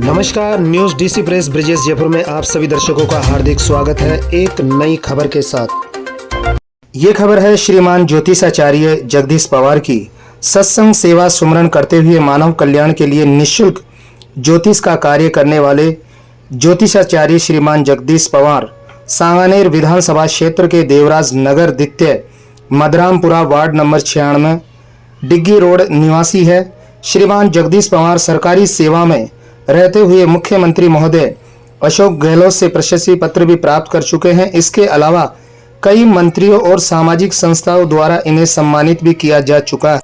नमस्कार, news DC press Brijesh Jaipur में आप सभी दर्शकों का हार्दिक स्वागत है एक नई खबर के साथ। ये खबर है श्रीमान ज्योतिषाचार्य जगदीश पवार की। सत्संग सेवा सुमरन करते हुए मानव कल्याण के लिए निःशुल्क ज्योतिष का कार्य करने वाले ज्योतिषाचार्य श्रीमान जगदीश पवार सांगानेर विधानसभा क्षेत्र के देवराज नगर द्वितीय मदरामपुरा वार्ड नंबर 96 डिग्गी रोड निवासी है। श्रीमान जगदीश पवार सरकारी सेवा में रहते हुए मुख्यमंत्री महोदय अशोक गहलोत से प्रशस्ति पत्र भी प्राप्त कर चुके हैं। इसके अलावा कई मंत्रियों और सामाजिक संस्थाओं द्वारा इन्हें सम्मानित भी किया जा चुका है।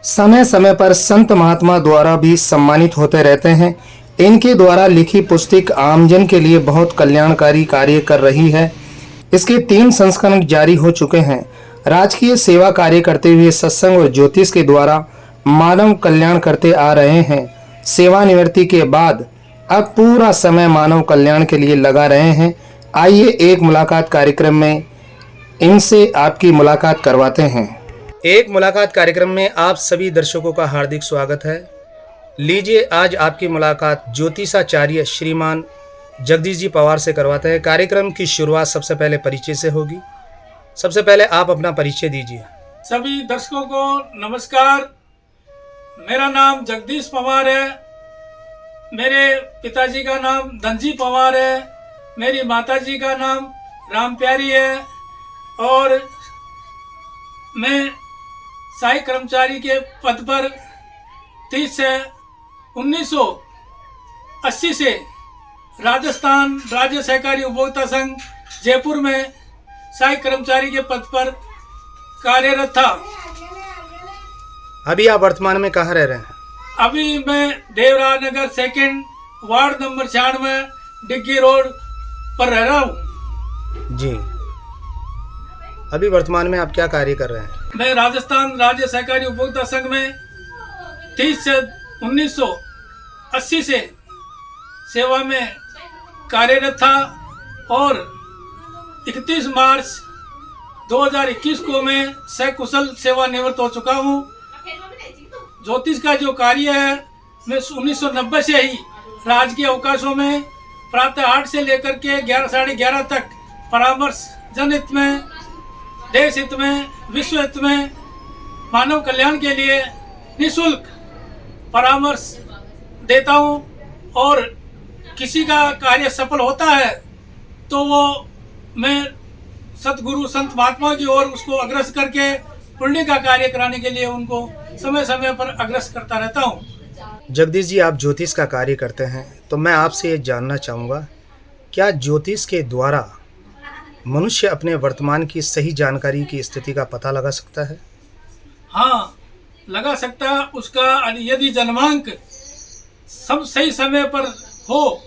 समय समय पर संत महात्मा द्वारा भी सम्मानित होते रहते हैं। इनके द्वारा लिखी पुस्तक आमजन के लिए बहुत कल्याणकारी कार्य कर रही है। इसके 3 संस्करण जारी हो चुके हैं। राजकीय सेवा कार्य करते हुए सत्संग और ज्योतिष के द्वारा मानव कल्याण करते आ रहे हैं। सेवानिवृत्ति के बाद अब पूरा समय मानव कल्याण के लिए लगा रहे हैं। आइए एक मुलाकात कार्यक्रम में इनसे आपकी मुलाकात करवाते हैं। एक मुलाकात कार्यक्रम में आप सभी दर्शकों का हार्दिक स्वागत है। लीजिए आज आपकी मुलाकात ज्योतिषाचार्य श्रीमान जगदीश जी पवार से करवाते हैं। कार्यक्रम की शुरुआत सबसे पहले परिचय से होगी। सबसे पहले आप अपना परिचय दीजिए। सभी दर्शकों को नमस्कार। मेरा नाम जगदीश पवार है। मेरे पिताजी का नाम धनजी पवार है। मेरी माताजी का नाम राम प्यारी है और मैं सहायक कर्मचारी के पद पर 30 से 1980 से राजस्थान राज्य सहकारी उपभोक्ता संघ जयपुर में सहायक कर्मचारी के पद पर कार्यरत था। अभी आप वर्तमान में कहाँ रह रहे हैं? अभी मैं देवराज नगर 2 वार्ड नंबर 96 डिग्गी रोड पर रह रहा हूँ। जी, अभी वर्तमान में आप क्या कार्य कर रहे हैं? मैं राजस्थान राज्य सहकारी उपभोक्ता संघ में 30 से 1980 से सेवा में कार्यरत था और 31 मार्च 2021 को मैं सकुशल सेवानिवृत्त हो चुका हूँ। ज्योतिष का जो कार्य है मैं 1990 से ही राजकीय अवकाशों में प्रातः 8 से लेकर के 11 साढ़े 11 तक परामर्श जनहित में, देश हित में, विश्व हित में, मानव कल्याण के लिए निःशुल्क परामर्श देता हूँ और किसी का कार्य सफल होता है तो वो मैं सतगुरु संत महात्मा की ओर उसको अग्रसर करके पुण्य का कार्य कराने के लिए उनको समय समय पर अग्रसर करता रहता हूँ। जगदीश जी, आप ज्योतिष का कार्य करते हैं तो मैं आपसे ये जानना चाहूँगा, क्या ज्योतिष के द्वारा मनुष्य अपने वर्तमान की सही जानकारी की स्थिति का पता लगा सकता है? हाँ, लगा सकता है। उसका यदि जन्मांक सब सही समय पर हो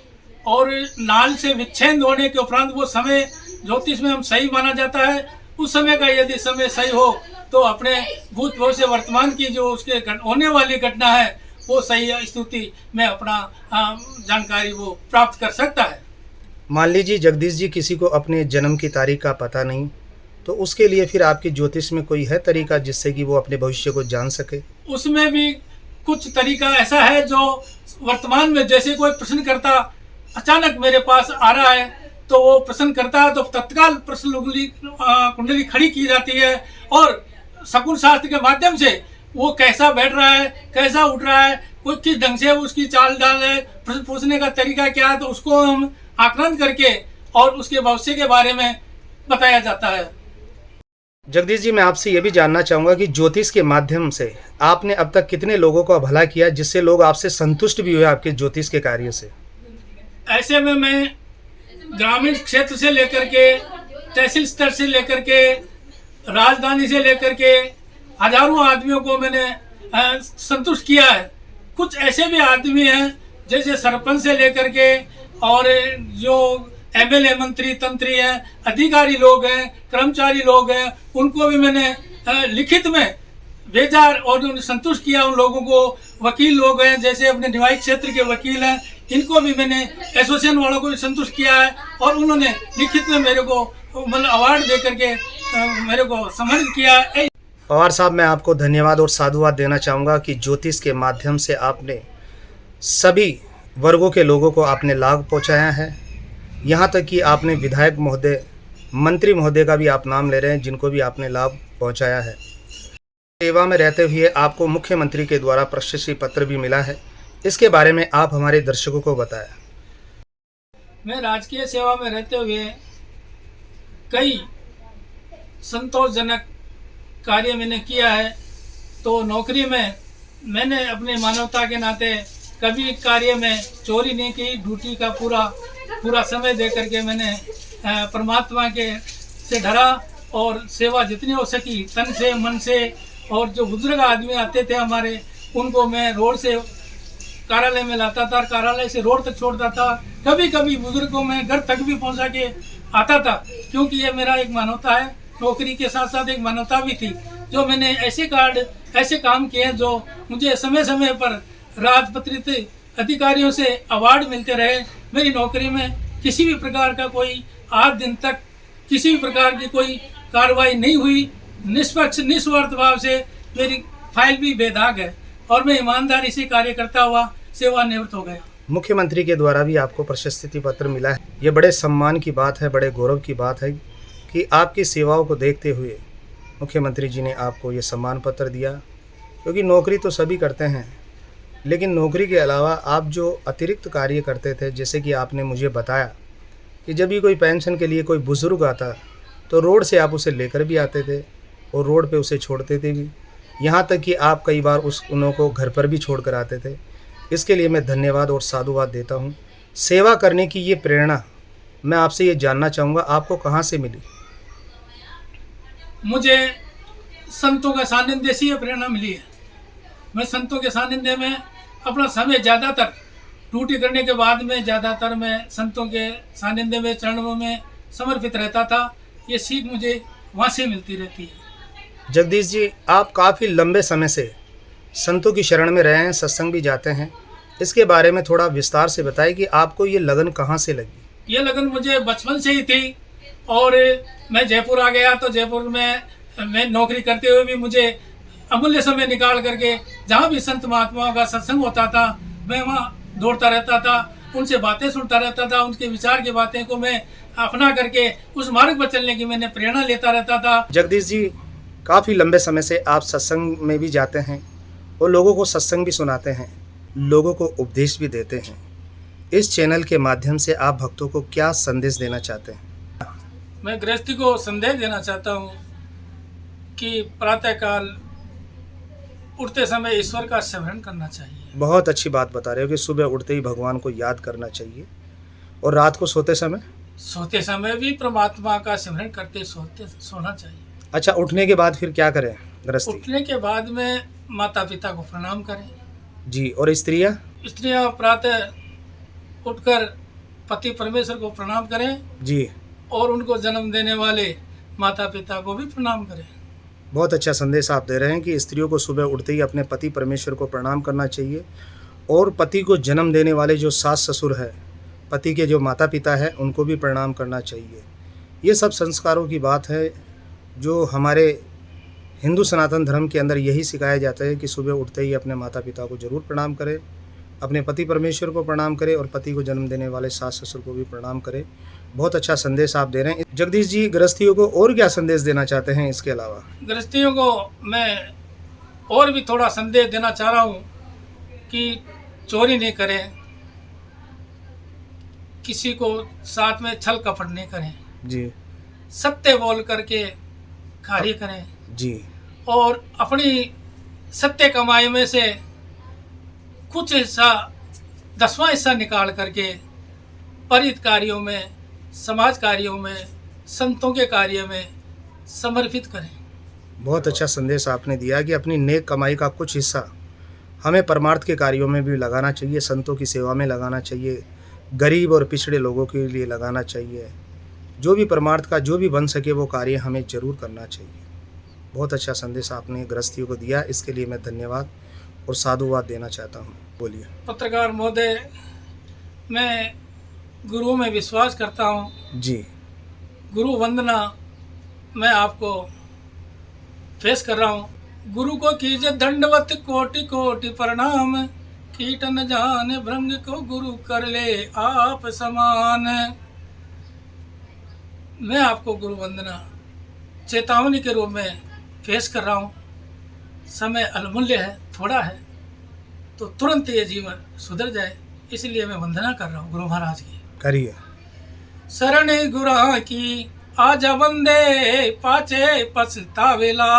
और नाल से विच्छेद होने के उपरांत वो समय ज्योतिष में हम सही माना जाता है। उस समय का यदि समय सही हो तो अपने भूत भविष्य वर्तमान की जो उसके होने वाली घटना है वो सही स्थिति में अपना जानकारी वो प्राप्त कर सकता है। मान लीजिए जगदीश जी किसी को अपने जन्म की तारीख का पता नहीं, तो उसके लिए फिर आपकी ज्योतिष में कोई है तरीका जिससे कि वो अपने भविष्य को जान सके? उसमें भी कुछ तरीका ऐसा है जो वर्तमान में, जैसे कोई प्रश्न करता अचानक मेरे पास आ रहा है तो वो प्रश्न करता है तो तत्काल प्रश्न कुंडली खड़ी की जाती है और शकुन शास्त्र के माध्यम से वो कैसा बैठ रहा है, कैसा उठ रहा है, कोई किस ढंग से उसकी चाल डाल है, प्रश्न पूछने का तरीका क्या है, तो उसको हम आकलन करके और उसके भविष्य के बारे में बताया जाता है। जगदीश जी, मैं आपसे ये भी जानना चाहूँगा कि ज्योतिष के माध्यम से आपने अब तक कितने लोगों का भला किया जिससे लोग आपसे संतुष्ट भी हुए आपके ज्योतिष के कार्य से? ऐसे में मैं ग्रामीण क्षेत्र से लेकर के, तहसील स्तर से लेकर के, राजधानी से लेकर के हजारों आदमियों को मैंने संतुष्ट किया है। कुछ ऐसे भी आदमी हैं जैसे सरपंच से लेकर के और जो एमएलए मंत्री तंत्री हैं, अधिकारी लोग हैं, कर्मचारी लोग हैं, उनको भी मैंने लिखित में भेजा और उन्हें संतुष्ट किया। उन लोगों को वकील लोग हैं जैसे अपने निवाई क्षेत्र के वकील हैं, इनको भी मैंने एसोसिएशन वालों को भी संतुष्ट किया है और उन्होंने लिखित में मेरे को मतलब अवार्ड दे करके मेरे को सम्मानित किया है। पवार साहब, मैं आपको धन्यवाद और साधुवाद देना चाहूँगा कि ज्योतिष के माध्यम से आपने सभी वर्गों के लोगों को आपने लाभ पहुंचाया है। यहाँ तक कि आपने विधायक महोदय, मंत्री महोदय का भी आप नाम ले रहे हैं जिनको भी आपने लाभ पहुंचाया है। सेवा में रहते हुए आपको मुख्यमंत्री के द्वारा प्रशस्ति पत्र भी मिला है, इसके बारे में आप हमारे दर्शकों को बताएं। मैं राजकीय सेवा में रहते हुए कई संतोषजनक कार्य मैंने किया है। तो नौकरी में मैंने अपने मानवता के नाते कभी कार्य में चोरी नहीं की। ड्यूटी का पूरा समय दे करके मैंने परमात्मा के से डरा और सेवा जितनी हो सकी तन से मन से। और जो बुजुर्ग आदमी आते थे हमारे, उनको मैं रोड से कार्यालय में लाता था, कार्यालय से रोड तक छोड़ता था। कभी कभी बुजुर्ग को मैं घर तक भी पहुंचा के आता था, क्योंकि ये मेरा एक मानवता है। नौकरी के साथ साथ एक मानवता भी थी। जो मैंने ऐसे काम किए जो मुझे समय समय पर राजपत्रित अधिकारियों से अवार्ड मिलते रहे। मेरी नौकरी में किसी भी प्रकार का कोई आज दिन तक किसी भी प्रकार की कोई कार्रवाई नहीं हुई। निष्पक्ष निस्वार्थ भाव से मेरी फाइल भी बेदाग है और मैं ईमानदारी से कार्य करता हुआ सेवानिवृत्त हो गया। मुख्यमंत्री के द्वारा भी आपको प्रशस्ति पत्र मिला है। ये बड़े सम्मान की बात है, बड़े गौरव की बात है कि आपकी सेवाओं को देखते हुए मुख्यमंत्री जी ने आपको ये सम्मान पत्र दिया। क्योंकि नौकरी तो सभी करते हैं, लेकिन नौकरी के अलावा आप जो अतिरिक्त कार्य करते थे, जैसे कि आपने मुझे बताया कि जब भी कोई पेंशन के लिए कोई बुज़ुर्ग आता तो रोड से आप उसे लेकर भी आते थे और रोड पे उसे छोड़ते थे भी। यहाँ तक कि आप कई बार उन को घर पर भी छोड़ कर आते थे। इसके लिए मैं धन्यवाद और साधुवाद देता हूँ। सेवा करने की ये प्रेरणा मैं आपसे ये जानना चाहूँगा, आपको कहाँ से मिली? मुझे संतों का सानिध्य से ये प्रेरणा मिली है। मैं संतों के सानिध्य में अपना समय ज़्यादातर ड्यूटी करने के बाद में ज़्यादातर मैं संतों के सानिध्य में चरणों में समर्पित रहता था। ये सीख मुझे वहाँ से मिलती रहती है। जगदीश जी, आप काफ़ी लंबे समय से संतों की शरण में रहे हैं, सत्संग भी जाते हैं। इसके बारे में थोड़ा विस्तार से बताएं कि आपको ये लगन कहाँ से लगी? ये लगन मुझे बचपन से ही थी। और मैं जयपुर आ गया तो जयपुर में मैं नौकरी करते हुए भी मुझे अमूल्य समय निकाल करके जहाँ भी संत महात्माओं का सत्संग होता था मैं वहाँ दौड़ता रहता था, उनसे बातें सुनता रहता था। उनके विचार की बातें को मैं अपना करके उस मार्ग पर चलने की मैंने प्रेरणा लेता रहता था। जगदीश जी, काफ़ी लंबे समय से आप सत्संग में भी जाते हैं और लोगों को सत्संग भी सुनाते हैं, लोगों को उपदेश भी देते हैं। इस चैनल के माध्यम से आप भक्तों को क्या संदेश देना चाहते हैं? मैं गृहस्थी को संदेश देना चाहता हूँ कि प्रातःकाल उठते समय ईश्वर का स्मरण करना चाहिए। बहुत अच्छी बात बता रहे हो कि सुबह उठते ही भगवान को याद करना चाहिए और रात को सोते समय भी परमात्मा का स्मरण करते सोना चाहिए। अच्छा, उठने के बाद फिर क्या करें गृहस्थी? उठने के बाद में माता पिता को प्रणाम करें जी। और स्त्रियाँ प्रातः उठकर पति परमेश्वर को प्रणाम करें जी, और उनको जन्म देने वाले माता पिता को भी प्रणाम करें। बहुत अच्छा संदेश आप दे रहे हैं कि स्त्रियों को सुबह उठते ही अपने पति परमेश्वर को प्रणाम करना चाहिए और पति को जन्म देने वाले जो सास ससुर है, पति के जो माता पिता है, उनको भी प्रणाम करना चाहिए। ये सब संस्कारों की बात है जो हमारे हिंदू सनातन धर्म के अंदर यही सिखाया जाता है कि सुबह उठते ही अपने माता पिता को जरूर प्रणाम करें, अपने पति परमेश्वर को प्रणाम करें और पति को जन्म देने वाले सास ससुर को भी प्रणाम करें। बहुत अच्छा संदेश आप दे रहे हैं। जगदीश जी, गृहस्थियों को और क्या संदेश देना चाहते हैं इसके अलावा? गृहस्थियों को मैं और भी थोड़ा संदेश देना चाह रहा हूँ कि चोरी नहीं करें, किसी को साथ में छल कपट नहीं करें जी, सत्य बोल करके कार्य करें जी, और अपनी सत्य कमाई में से कुछ हिस्सा 10वां हिस्सा निकाल करके परित कार्यों में, समाज कार्यों में, संतों के कार्य में समर्पित करें। बहुत अच्छा संदेश आपने दिया कि अपनी नेक कमाई का कुछ हिस्सा हमें परमार्थ के कार्यों में भी लगाना चाहिए, संतों की सेवा में लगाना चाहिए, गरीब और पिछड़े लोगों के लिए लगाना चाहिए। जो भी परमार्थ का जो भी बन सके वो कार्य हमें जरूर करना चाहिए। बहुत अच्छा संदेश आपने गृहस्थियों को दिया, इसके लिए मैं धन्यवाद और साधुवाद देना चाहता हूँ। बोलिए। पत्रकार महोदय, मैं गुरु में विश्वास करता हूँ जी। गुरु वंदना मैं आपको पेश कर रहा हूँ। गुरु को कीजिए दंडवत कोटि कोटि प्रणाम, कीट न जाने भृंग को गुरु कर ले आप समान। मैं आपको गुरु वंदना चेतावनी के रूप में पेश कर रहा हूँ। समय अनमूल्य है, थोड़ा है, तो तुरंत ये जीवन सुधर जाए, इसलिए मैं वंदना कर रहा हूँ गुरु महाराज की। करिए। शरण गुरा की आजा वंदे पाचे पछतावेला।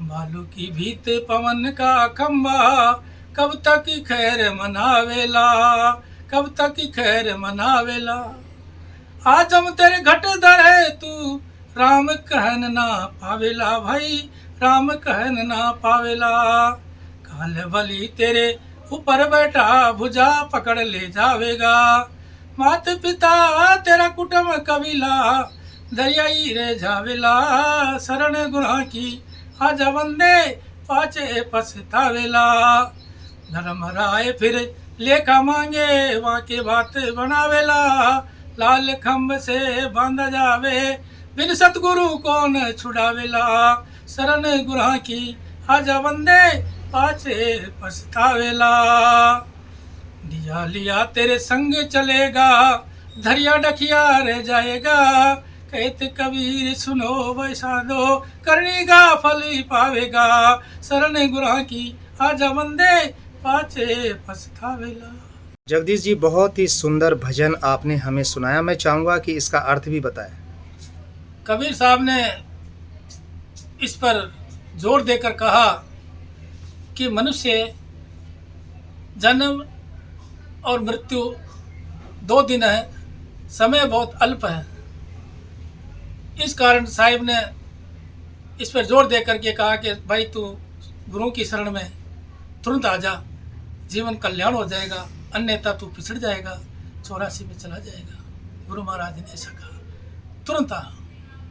बालू की भीत पवन का खंबा कब तक खैर मनावेला, कब तक खैर मनावेला। आज हम तेरे घट धरे तू राम कहन ना पावेला, भाई राम कहन ना पावेला। काल बलि तेरे ऊपर बैठा भुजा पकड़ ले जावेगा। मात पिता तेरा कुटुंब कबीला दरियाई रे जावेला। शरण गुना की आजा वंदे पाचे पछतावेला। धर्म राय फिर लेखा मांगे वाके बात बनावेला। लाल खम्भ से बांधा जावे बिन सतगुरु कौन छुड़ावेला। शरण गुना की आजा वंदे पाचे पछतावेला। दिया लिया तेरे संग चलेगा धरिया डकिया रह जाएगा। कहते कबीर सुनो वैसाधो करनी का फल पावेगा। शरण गुना की आजा वंदे पाचे पछतावेला। जगदीश जी, बहुत ही सुंदर भजन आपने हमें सुनाया। मैं चाहूँगा कि इसका अर्थ भी बताएं। कबीर साहब ने इस पर जोर देकर कहा कि मनुष्य जन्म और मृत्यु 2 दिन है, समय बहुत अल्प है। इस कारण साहिब ने इस पर जोर देकर के कहा कि भाई तू गुरु की शरण में तुरंत आ जा, जीवन कल्याण हो जाएगा, अन्यथा तू पिछड़ जाएगा, 84 में चला जाएगा। गुरु महाराज ने ऐसा कहा, तुरंत आ।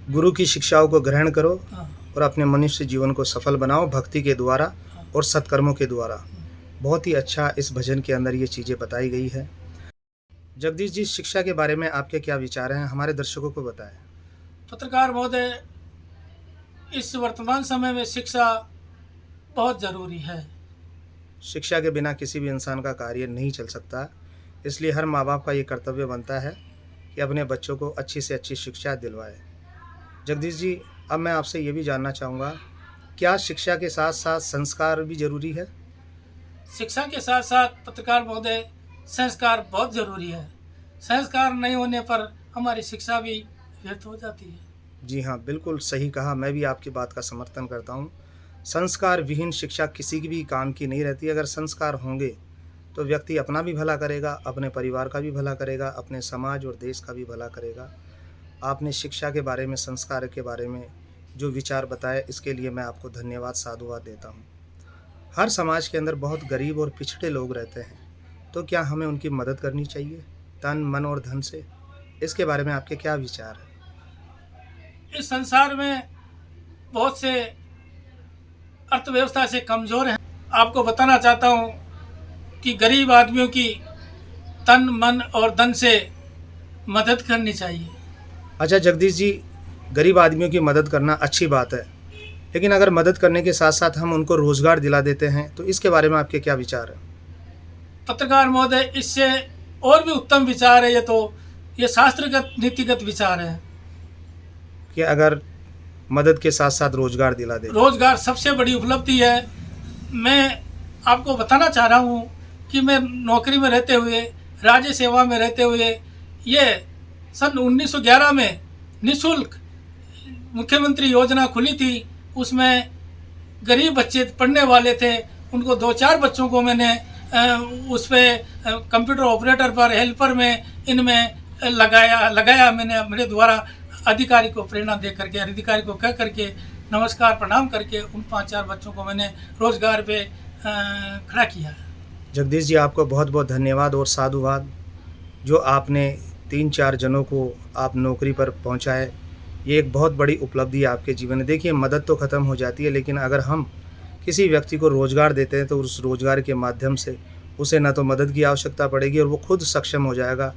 गुरु की शिक्षाओं को ग्रहण करो हाँ। और अपने मनुष्य जीवन को सफल बनाओ भक्ति के द्वारा और सत्कर्मों के द्वारा। बहुत ही अच्छा इस भजन के अंदर ये चीज़ें बताई गई है। जगदीश जी, शिक्षा के बारे में आपके क्या विचार हैं, हमारे दर्शकों को बताएं। पत्रकार महोदय, इस वर्तमान समय में शिक्षा बहुत ज़रूरी है। शिक्षा के बिना किसी भी इंसान का कार्य नहीं चल सकता, इसलिए हर माँ बाप का ये कर्तव्य बनता है कि अपने बच्चों को अच्छी से अच्छी शिक्षा दिलवाए। जगदीश जी, अब मैं आपसे ये भी जानना चाहूँगा, क्या शिक्षा के साथ साथ संस्कार भी जरूरी है? शिक्षा के साथ साथ पत्रकार महोदय, संस्कार बहुत ज़रूरी है। संस्कार नहीं होने पर हमारी शिक्षा भी व्यर्थ हो जाती है। जी हाँ, बिल्कुल सही कहा। मैं भी आपकी बात का समर्थन करता हूँ। संस्कार विहीन शिक्षा किसी की भी काम की नहीं रहती। अगर संस्कार होंगे तो व्यक्ति अपना भी भला करेगा, अपने परिवार का भी भला करेगा, अपने समाज और देश का भी भला करेगा। आपने शिक्षा के बारे में, संस्कार के बारे में जो विचार बताए, इसके लिए मैं आपको धन्यवाद, साधुवाद देता हूँ। हर समाज के अंदर बहुत गरीब और पिछड़े लोग रहते हैं, तो क्या हमें उनकी मदद करनी चाहिए तन, मन और धन से? इसके बारे में आपके क्या विचार हैं? इस संसार में बहुत से अर्थव्यवस्था से कमज़ोर हैं। आपको बताना चाहता हूँ कि गरीब आदमियों की तन, मन और धन से मदद करनी चाहिए। अच्छा जगदीश जी, गरीब आदमियों की मदद करना अच्छी बात है, लेकिन अगर मदद करने के साथ साथ हम उनको रोज़गार दिला देते हैं तो इसके बारे में आपके क्या विचार हैं? पत्रकार महोदय, इससे और भी उत्तम विचार है। ये शास्त्रगत, नीतिगत विचार है कि अगर मदद के साथ साथ रोज़गार दिला दे। रोज़गार सबसे बड़ी उपलब्धि है। मैं आपको बताना चाह रहा हूँ कि मैं नौकरी में रहते हुए, राज्य सेवा में रहते हुए, ये सन 1911 में निःशुल्क मुख्यमंत्री योजना खुली थी। उसमें गरीब बच्चे पढ़ने वाले थे, उनको 2-4 बच्चों को मैंने उस पर कंप्यूटर ऑपरेटर पर, हेल्पर में, इनमें लगाया मैंने मेरे द्वारा। अधिकारी को प्रेरणा दे करके, अधिकारी को कह करके, नमस्कार प्रणाम करके उन 5-4 बच्चों को मैंने रोज़गार पे खड़ा किया। जगदीश जी, आपको बहुत बहुत धन्यवाद और साधुवाद। जो आपने 3-4 जनों को आप नौकरी पर पहुंचाए, ये एक बहुत बड़ी उपलब्धि है आपके जीवन में। देखिए, मदद तो ख़त्म हो जाती है, लेकिन अगर हम किसी व्यक्ति को रोज़गार देते हैं तो उस रोज़गार के माध्यम से उसे न तो मदद की आवश्यकता पड़ेगी और वो खुद सक्षम हो जाएगा।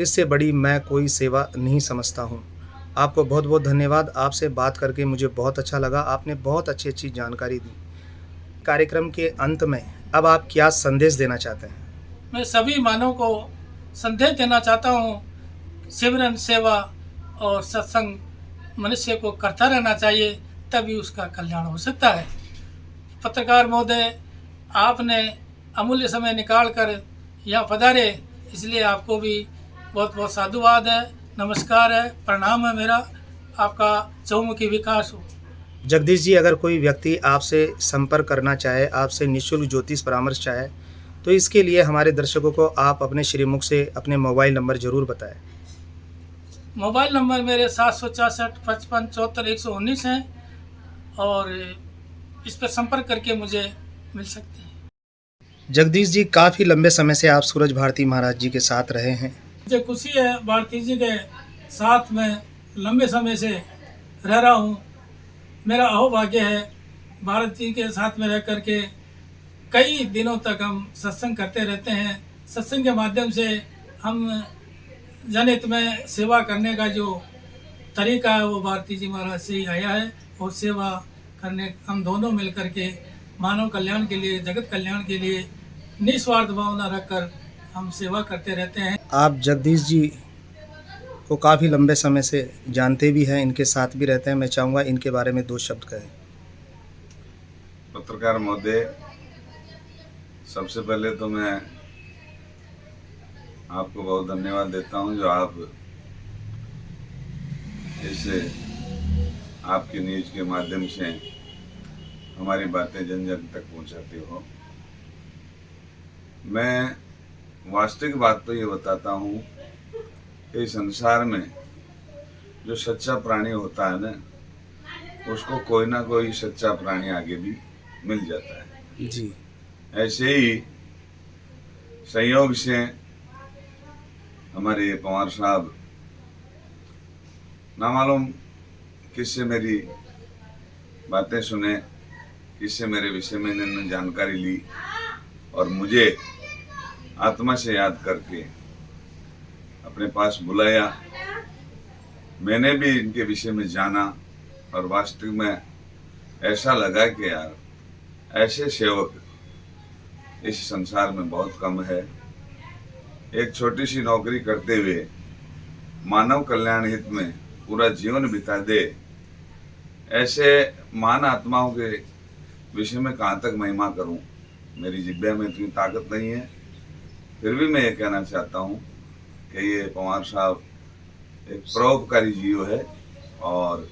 इससे बड़ी मैं कोई सेवा नहीं समझता हूँ। आपको बहुत बहुत धन्यवाद। आपसे बात करके मुझे बहुत अच्छा लगा। आपने बहुत अच्छी अच्छी जानकारी दी। कार्यक्रम के अंत में अब आप क्या संदेश देना चाहते हैं? मैं सभी मानव को संदेश देना चाहता हूँ, सिमरन सेवा और सत्संग मनुष्य को करता रहना चाहिए, तभी उसका कल्याण हो सकता है। पत्रकार महोदय, आपने अमूल्य समय निकाल कर यहाँ पधारे, इसलिए आपको भी बहुत बहुत साधुवाद है, नमस्कार है, प्रणाम है मेरा। आपका चहुमुखी विकास हो। जगदीश जी, अगर कोई व्यक्ति आपसे संपर्क करना चाहे, आपसे निःशुल्क ज्योतिष परामर्श चाहे, तो इसके लिए हमारे दर्शकों को आप अपने श्रीमुख से अपने मोबाइल नंबर जरूर बताएं। मोबाइल नंबर मेरे 764 55 74 119 है और इस पर संपर्क करके मुझे मिल सकते हैं। जगदीश जी, काफ़ी लंबे समय से आप सूरज भारती महाराज जी के साथ रहे हैं। मुझे खुशी है, भारती जी के साथ में लंबे समय से रह रहा हूँ। मेरा अहोभाग्य है भारत जी के साथ में रह करके कई दिनों तक हम सत्संग करते रहते हैं। सत्संग के माध्यम से हम जनहित में सेवा करने का जो तरीका है वो भारती जी महाराज से ही आया है, और सेवा करने हम दोनों मिल करके मानव कल्याण के लिए, जगत कल्याण के लिए निस्वार्थ भावना रखकर हम सेवा करते रहते हैं। आप जगदीश जी को काफ़ी लंबे समय से जानते भी हैं, इनके साथ भी रहते हैं। मैं चाहूँगा इनके बारे में 2 शब्द कहें। पत्रकार महोदय, सबसे पहले तो मैं आपको बहुत धन्यवाद देता हूं जो आप इसे आपकी न्यूज के माध्यम से हमारी बातें जन जन तक पहुंचाते हो। मैं वास्तविक बात तो ये बताता हूं कि संसार में जो सच्चा प्राणी होता है ना, उसको कोई ना कोई सच्चा प्राणी आगे भी मिल जाता है जी। ऐसे ही संयोग से हमारे पवार साहब ना मालूम किससे मेरी बातें सुने, किससे मेरे विषय में इन्होंने जानकारी ली और मुझे आत्मा से याद करके अपने पास बुलाया। मैंने भी इनके विषय में जाना और वास्तविक में ऐसा लगा कि यार ऐसे सेवक इस संसार में बहुत कम है। एक छोटी सी नौकरी करते हुए मानव कल्याण हित में पूरा जीवन बिता दे, ऐसे महान आत्माओं के विषय में कहाँ तक महिमा करूं। मेरी जिब्बे में इतनी ताकत नहीं है, फिर भी मैं ये कहना चाहता हूं कि ये पवार साहब एक परोपकारी जीव है और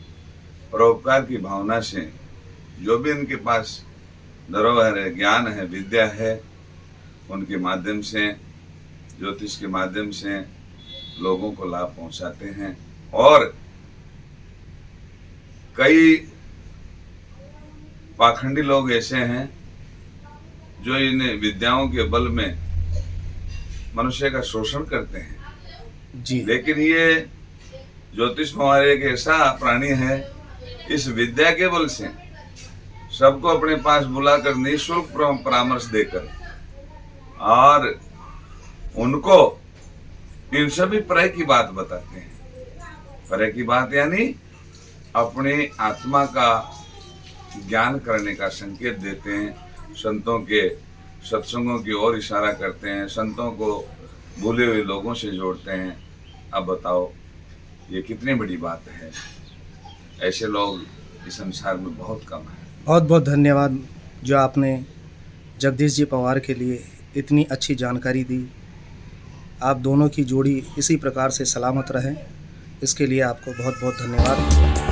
परोपकार की भावना से जो भी इनके पास धरोहर है, ज्ञान है, विद्या है, उनके माध्यम से, ज्योतिष के माध्यम से लोगों को लाभ पहुंचाते हैं। और कई पाखंडी लोग ऐसे हैं जो इन विद्याओं के बल में मनुष्य का शोषण करते हैं जी। लेकिन ये ज्योतिष हमारे एक ऐसा प्राणी है, इस विद्या के बल से सबको अपने पास बुलाकर निःशुल्क परामर्श देकर और उनको इन सभी परय की बात बताते हैं। परय की बात यानी अपनी आत्मा का ज्ञान करने का संकेत देते हैं, संतों के सत्संगों की ओर इशारा करते हैं, संतों को भूले हुए लोगों से जोड़ते हैं। अब बताओ ये कितनी बड़ी बात है। ऐसे लोग इस संसार में बहुत कम हैं। बहुत बहुत धन्यवाद जो आपने जगदीश जी पवार के लिए इतनी अच्छी जानकारी दी। आप दोनों की जोड़ी इसी प्रकार से सलामत रहें, इसके लिए आपको बहुत बहुत धन्यवाद।